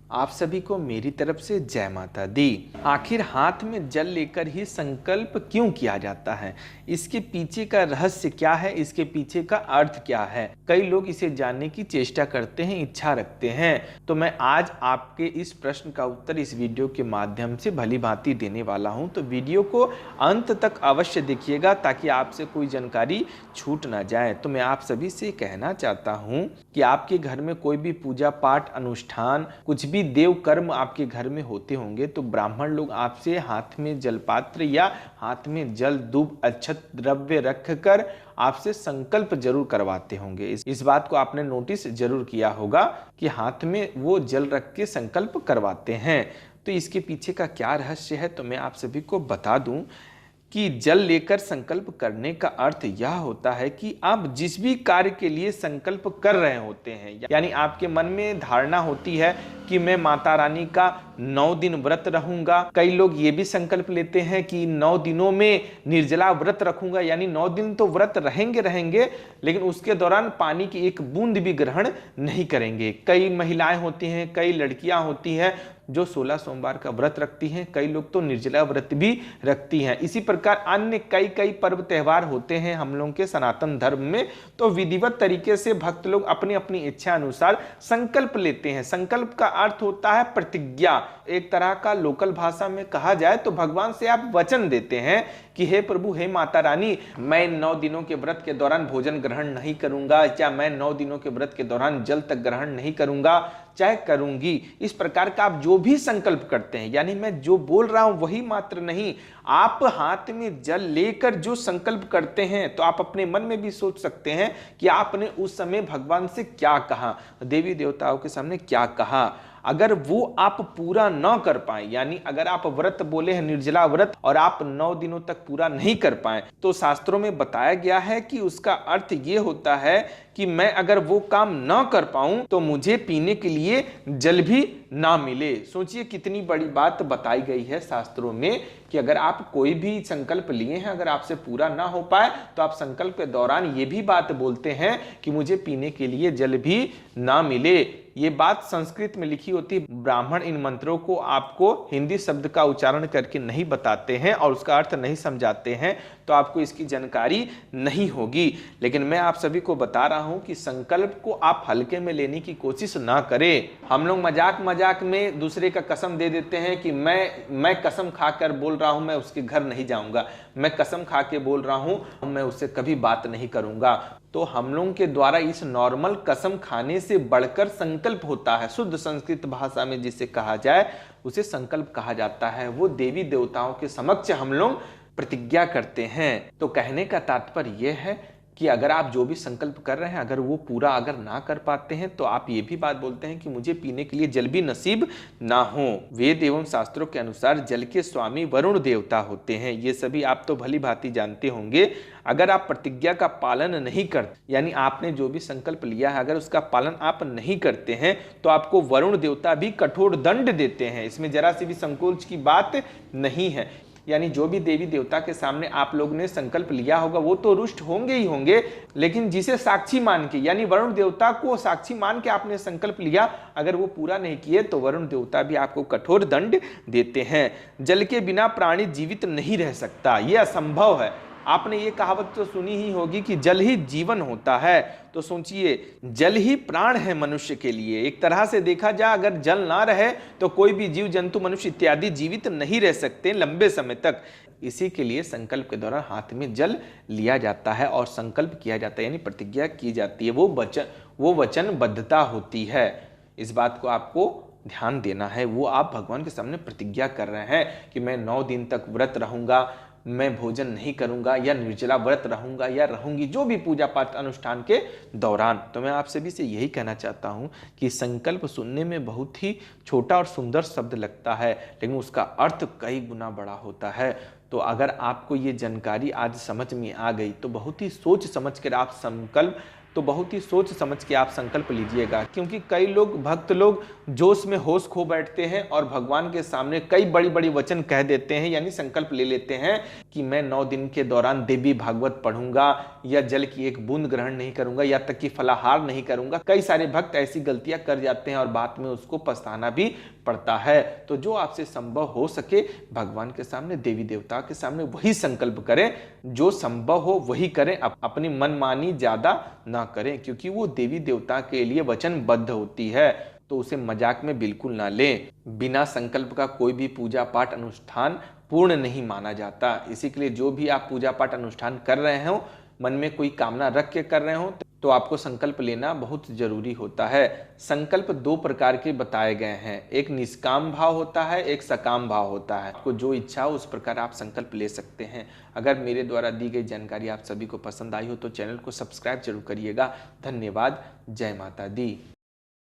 आप सभी को मेरी तरफ से जय माता दी। आखिर हाथ में जल लेकर ही संकल्प क्यों किया जाता है? इसके पीछे का रहस्य क्या है? इसके पीछे का अर्थ क्या है? कई लोग इसे जानने की चेष्टा करते हैं, इच्छा रखते हैं। तो मैं आज आपके इस प्रश्न का उत्तर इस वीडियो के माध्यम से भली भांति देने वाला हूं। तो वीडियो को अंत तक अवश्य देखिएगा ताकि आपसे कोई जानकारी छूट ना जाए। तो मैं आप सभी से कहना चाहता हूं कि आपके घर में कोई भी पूजा पाठ अनुष्ठान, कुछ भी देव कर्म आपके घर में होते होंगे तो ब्राह्मण लोग आपसे हाथ में जलपात्र या हाथ में जल दूब अक्षत द्रव्य रखकर आपसे संकल्प जरूर करवाते होंगे। इस बात को आपने नोटिस जरूर किया होगा कि हाथ में वो जल रख के संकल्प करवाते हैं। तो इसके पीछे का क्या रहस्य है तो मैं आप सभी को बता दूं कि जल लेकर संकल्प करने का अर्थ यह होता है कि आप जिस भी कार्य के लिए संकल्प कर रहे होते हैं, यानी आपके मन में धारणा होती है कि मैं माता रानी का 9 दिन व्रत रहूंगा। कई लोग ये भी संकल्प लेते हैं कि 9 दिनों में निर्जला व्रत रखूंगा, यानी 9 दिन तो व्रत रहेंगे लेकिन उसके दौरान पानी की एक बूंद भी ग्रहण नहीं करेंगे। कई महिलाएं होती हैं, कई लड़कियां होती हैं जो 16 सोमवार का व्रत रखती हैं, कई लोग तो निर्जला व्रत भी रखती हैं। इसी प्रकार अन्य कई पर्व त्यौहार होते हैं हम लोगों के सनातन धर्म में। तो विधिवत तरीके से भक्त लोग अपनी अपनी इच्छा अनुसार संकल्प लेते हैं। संकल्प का अर्थ होता है प्रतिज्ञा। एक तरह का लोकल भाषा में कहा जाए तो भगवान से आप वचन देते हैं कि हे प्रभु, हे माता रानी, मैं 9 दिनों के व्रत के दौरान भोजन ग्रहण नहीं करूंगा, या मैं 9 दिनों के व्रत के दौरान जल तक ग्रहण नहीं करूंगा, चाहे करूंगी। इस प्रकार का आप जो भी संकल्प करते हैं, यानी मैं जो बोल रहा हूं वही मात्र नहीं, आप हाथ में जल लेकर जो संकल्प करते हैं तो आप अपने मन में भी सोच सकते हैं कि आपने उस समय भगवान से क्या कहा, देवी देवताओं के सामने क्या कहा। अगर वो आप पूरा न कर पाए, यानी अगर आप व्रत बोले हैं निर्जला व्रत और आप 9 दिनों तक पूरा नहीं कर पाए, तो शास्त्रों में बताया गया है कि उसका अर्थ ये होता है कि मैं अगर वो काम न कर पाऊं तो मुझे पीने के लिए जल भी ना मिले। सोचिए कितनी बड़ी बात बताई गई है शास्त्रों में कि अगर आप कोई भी संकल्प लिए हैं, अगर आपसे पूरा ना हो पाए तो आप संकल्प के दौरान ये भी बात बोलते हैं कि मुझे पीने के लिए जल भी ना मिले। ये बात संस्कृत में लिखी होती। ब्राह्मण इन मंत्रों को आपको हिंदी शब्द का उच्चारण करके नहीं बताते हैं और उसका अर्थ नहीं समझाते हैं, तो आपको इसकी जानकारी नहीं होगी। लेकिन मैं आप सभी को बता रहा हूं कि संकल्प को आप हल्के में लेने की कोशिश ना करें। हम लोग मजाक मजाक में दूसरे का कसम दे देते हैं कि मैं कसम खाकर बोल रहा हूं मैं उसके घर नहीं जाऊंगा, मैं कसम खा के बोल रहा हूं मैं उससे कभी बात नहीं करूंगा। तो हम लोगों के द्वारा इस नॉर्मल कसम खाने से बढ़कर संकल्प होता है। शुद्ध संस्कृत भाषा में जिसे कहा जाए उसे संकल्प कहा जाता है। वो देवी देवताओं के समक्ष हम लोग प्रतिज्ञा करते हैं। तो कहने का तात्पर्य यह है कि अगर आप जो भी संकल्प कर रहे हैं, अगर वो पूरा अगर ना कर पाते हैं तो आप ये भी बात बोलते हैं कि मुझे पीने के लिए जल भी नसीब ना हो। वेद एवं शास्त्रों के अनुसार जल के स्वामी वरुण देवता होते हैं। ये सभी आप तो भली भांति जानते होंगे। अगर आप प्रतिज्ञा का पालन नहीं करते, यानी आपने जो भी संकल्प लिया है अगर उसका पालन आप नहीं करते हैं तो आपको वरुण देवता भी कठोर दंड देते हैं। इसमें जरा सी भी संकोच की बात नहीं है। यानी जो भी देवी देवता के सामने आप लोग ने संकल्प लिया होगा वो तो रुष्ट होंगे ही होंगे, लेकिन जिसे साक्षी मान के, यानी वरुण देवता को साक्षी मान के आपने संकल्प लिया, अगर वो पूरा नहीं किए तो वरुण देवता भी आपको कठोर दंड देते हैं। जल के बिना प्राणी जीवित नहीं रह सकता, यह असंभव है। आपने ये कहावत तो सुनी ही होगी कि जल ही जीवन होता है। तो सोचिए, जल ही प्राण है मनुष्य के लिए। एक तरह से देखा जाए अगर जल ना रहे तो कोई भी जीव जंतु मनुष्य इत्यादि जीवित नहीं रह सकते लंबे समय तक। इसी के लिए संकल्प के दौरान हाथ में जल लिया जाता है और संकल्प किया जाता है, यानी प्रतिज्ञा की जाती है। वो वचनबद्धता होती है। इस बात को आपको ध्यान देना है। वो आप भगवान के सामने प्रतिज्ञा कर रहे हैं कि मैं 9 दिन तक व्रत रहूंगा, मैं भोजन नहीं करूंगा या निर्जला व्रत रहूंगा या रहूंगी, जो भी पूजा पाठ अनुष्ठान के दौरान। तो मैं आप सभी से यही कहना चाहता हूं कि संकल्प सुनने में बहुत ही छोटा और सुंदर शब्द लगता है, लेकिन उसका अर्थ कई गुना बड़ा होता है। तो अगर आपको ये जानकारी आज समझ में आ गई तो बहुत ही सोच समझ कर आप संकल्प तो बहुत ही सोच समझ के आप संकल्प लीजिएगा, क्योंकि कई लोग भक्त लोग जोश में होश खो बैठते हैं और भगवान के सामने कई बड़ी बड़ी वचन कह देते हैं, यानी संकल्प ले लेते हैं कि मैं 9 दिन के दौरान देवी भागवत पढ़ूंगा या जल की एक बूंद ग्रहण नहीं करूंगा या तक कि फलाहार नहीं करूंगा। कई सारे भक्त ऐसी गलतियां कर जाते हैं और बाद में उसको पछताना भी पड़ता है। तो जो आपसे संभव हो सके भगवान के सामने, देवी देवता के सामने वही संकल्प करें, जो संभव हो वही करें, अपनी मनमानी ज्यादा ना करें, क्योंकि वो देवी देवता के लिए वचनबद्ध होती है, तो उसे मजाक में बिल्कुल ना लें। बिना संकल्प का कोई भी पूजा पाठ अनुष्ठान पूर्ण नहीं माना जाता। इसी के लिए जो भी आप पूजा पाठ अनुष्ठान कर रहे हो, मन में कोई कामना रख के कर रहे हो, तो आपको संकल्प लेना बहुत जरूरी होता है। संकल्प 2 प्रकार के बताए गए हैं, एक निष्काम भाव होता है, एक सकाम भाव होता है। आपको जो इच्छा हो उस प्रकार आप संकल्प ले सकते हैं। अगर मेरे द्वारा दी गई जानकारी आप सभी को पसंद आई हो तो चैनल को सब्सक्राइब जरूर करिएगा। धन्यवाद। जय माता दी।